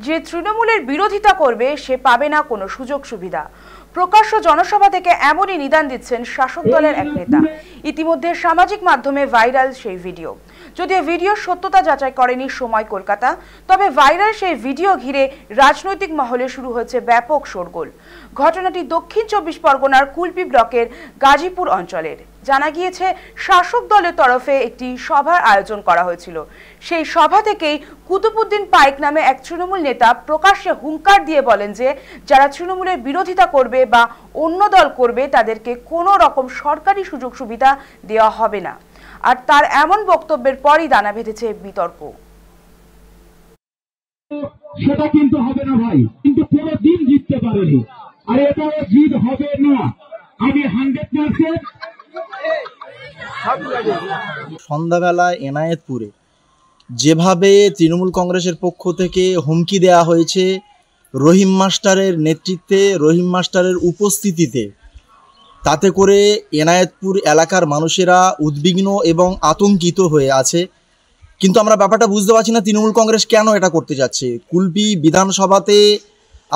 যে তৃণমূলের বিরোধিতা করবে সে পাবে না কোনো সুযোগ সুবিধা। প্রকাশ্য জনসভা থেকে এমনই নিদান দিচ্ছেন শাসক দলের এক নেতা। ইতিমধ্যে সামাজিক মাধ্যমে ভাইরাল সেই ভিডিও। যদিও ভিডিওর সত্যতা যাচাই করেনি সময় কলকাতা, তবে ভাইরাল সেই ভিডিও ঘিরে রাজনৈতিক মহলে শুরু হয়েছে ব্যাপক শোরগোল। ঘটনাটি দক্ষিণ 24 পরগনার কুলপি ব্লকের গাজীপুর অঞ্চলের। জানা গিয়েছে শাসক দলের তরফে একটি সভার আয়োজন করা হয়েছিল। সেই সভা থেকেই কুতুবউদ্দিন পাইক নামে এক তৃণমূল নেতা প্রকাশ্যে হুঙ্কার দিয়ে বলেন যে যারা তৃণমূলের বিরোধিতা করবে বা অন্য দল করবে তাদেরকে কোনো রকম সরকারি সুযোগ সুবিধা দেওয়া হবে না। আর তার এমন বক্তব্যের পরই দানা বেঁধেছে বিতর্ক। সেটা কিন্তু হবে না ভাই, কিন্তু কোনো দিন জিততে পারেনি, আর এটাও জিত হবে না। আমি 100%। সন্ধ্যাবেলায় এনায়েতপুরে যেভাবে তৃণমূল কংগ্রেসের পক্ষ থেকে হুমকি দেওয়া হয়েছে, রহিম মাস্টারের নেতৃত্বে, রহিম মাস্টারের উপস্থিতিতে, তাতে করে এনায়েতপুর এলাকার মানুষেরা উদ্বিগ্ন এবং আতঙ্কিত হয়ে আছে। কিন্তু আমরা ব্যাপারটা বুঝতে পারছি না তৃণমূল কংগ্রেস কেন এটা করতে যাচ্ছে। কুলপি বিধানসভাতে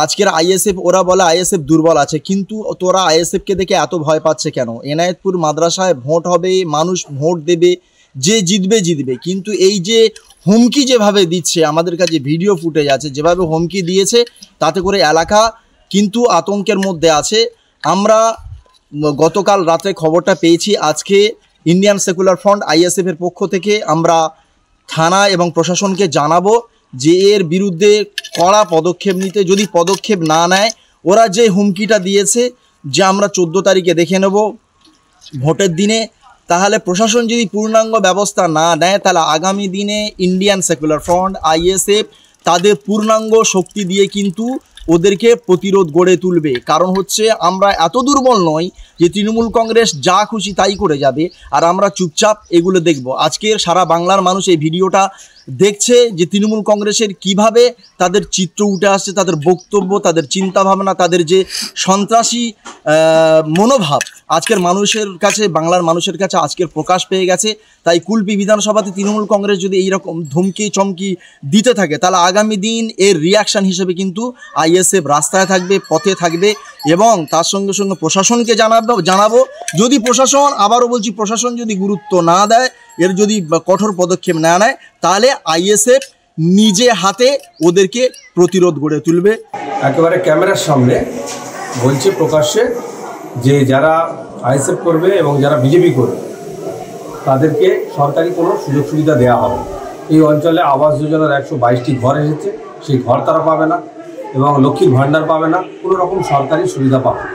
আজকের আইএসএফ, ওরা বলে আইএসএফ দুর্বল আছে, কিন্তু তোরা আইএসএফকে দেখে এত ভয় পাচ্ছে কেন? এনায়েতপুর মাদ্রাসায় ভোট হবে, মানুষ ভোট দেবে, যে জিতবে জিতবে, কিন্তু এই যে হুমকি যেভাবে দিচ্ছে, আমাদের কাছে ভিডিও ফুটেজ আছে, যেভাবে হুমকি দিয়েছে তাতে করে এলাকা কিন্তু আতঙ্কের মধ্যে আছে। আমরা গতকাল রাতে খবরটা পেয়েছি, আজকে ইন্ডিয়ান সেকুলার ফ্রন্ট আইএসএফের পক্ষ থেকে আমরা থানা এবং প্রশাসনকে জানাবো যে এর বিরুদ্ধে কড়া পদক্ষেপ নিতে। যদি পদক্ষেপ না নেয়, ওরা যে হুমকিটা দিয়েছে যে আমরা 14 তারিখে দেখে নেব ভোটের দিনে, তাহলে প্রশাসন যদি পূর্ণাঙ্গ ব্যবস্থা না নেয় তাহলে আগামী দিনে ইন্ডিয়ান সেকুলার ফ্রন্ট আইএসএফ তাদের পূর্ণাঙ্গ শক্তি দিয়ে কিন্তু ওদেরকে প্রতিরোধ গড়ে তুলবে। কারণ হচ্ছে আমরা এত দুর্বল নই যে তৃণমূল কংগ্রেস যা খুশি তাই করে যাবে আর আমরা চুপচাপ এগুলো দেখব। আজকের সারা বাংলার মানুষ এই ভিডিওটা দেখছে যে তৃণমূল কংগ্রেসের কিভাবে তাদের চিত্র উঠে আসছে, তাদের বক্তব্য, তাদের চিন্তাভাবনা, তাদের যে সন্ত্রাসী মনোভাব আজকের মানুষের কাছে, বাংলার মানুষের কাছে আজকের প্রকাশ পেয়ে গেছে। তাই কুলপি বিধানসভাতে তৃণমূল কংগ্রেস যদি এইরকম ধমকি চমকি দিতে থাকে তাহলে আগামী দিন এর রিয়াকশান হিসেবে কিন্তু আইএসএফ রাস্তায় থাকবে, পথে থাকবে এবং তার সঙ্গে সঙ্গে প্রশাসনকে জানাবো। যদি প্রশাসন, আবারও বলছি, প্রশাসন যদি গুরুত্ব না দেয়, এর যদি কঠোর পদক্ষেপ না নেয়, তাহলে আইএসএফ নিজে হাতে ওদেরকে প্রতিরোধ গড়ে তুলবে। একেবারে ক্যামেরার সামনে বলছে প্রকাশ্যে যে যারা আইএসএফ করবে এবং যারা বিজেপি করবে তাদেরকে সরকারি কোনো সুযোগ সুবিধা দেওয়া হবে। এই অঞ্চলে আবাস যোজনার 122টি ঘর এসেছে, সেই ঘর তারা পাবে না এবং লক্ষ্মীর ভাণ্ডার পাবে না, কোনো রকম সরকারি সুবিধা পাবে না।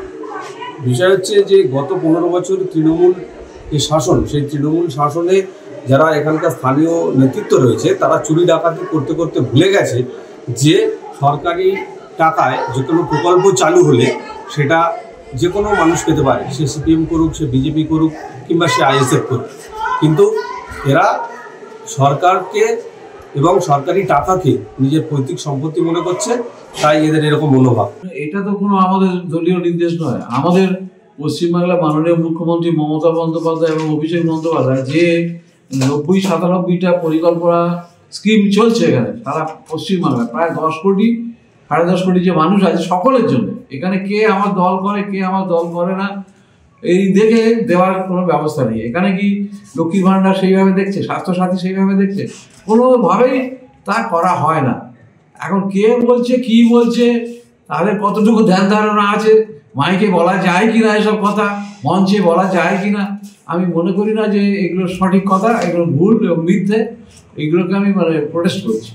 বিষয় হচ্ছে যে গত 15 বছর তৃণমূল যে শাসন, সেই তৃণমূল শাসনে যারা এখানকার স্থানীয় নেতৃত্ব রয়েছে তারা চুরি ডাকাতি করতে করতে ভুলে গেছে যে সরকারি টাকায় যে কোনো প্রকল্প চালু হলে সেটা যে কোনো মানুষ পেতে পারে, সে সিপিএম করুক, সে বিজেপি করুক কিংবা সে আইএসএফ করুক। কিন্তু এরা সরকারকে এবং সরকারি টাকাকে নিজের পৈতৃক সম্পত্তি মনে করছে, তাই এদের এরকম মনোভাব। এটা তো কোনো আমাদের দলীয় নির্দেশ নয়। আমাদের পশ্চিমবাংলার মাননীয় মুখ্যমন্ত্রী মমতা বন্দ্যোপাধ্যায় এবং অভিষেক বন্দ্যোপাধ্যায় যে 90-97টা পরিকল্পনা স্কিম চলছে এখানে সারা পশ্চিমবাংলায়, প্রায় 10 কোটি 10.5 কোটি যে মানুষ আছে সকলের জন্য। এখানে কে আমার দল করে, কে আমার দল করে না এই দেখে দেওয়ার কোনো ব্যবস্থা নেই। এখানে কি লক্ষ্মীর ভাণ্ডার সেইভাবে দেখছে, স্বাস্থ্যসাথী সেইভাবে দেখছে, কোনোভাবেই তা করা হয় না। এখন কে বলছে, কি বলছে, তাদের কতটুকু ধ্যান ধারণা আছে, মাইকে বলা যায় কি না, এসব কথা মঞ্চে বলা যায় কি না, আমি মনে করি না যে এগুলো সঠিক কথা, এগুলো ভুল এবং মিথ্যে, এগুলোকে আমি প্রোটেস্ট করছি।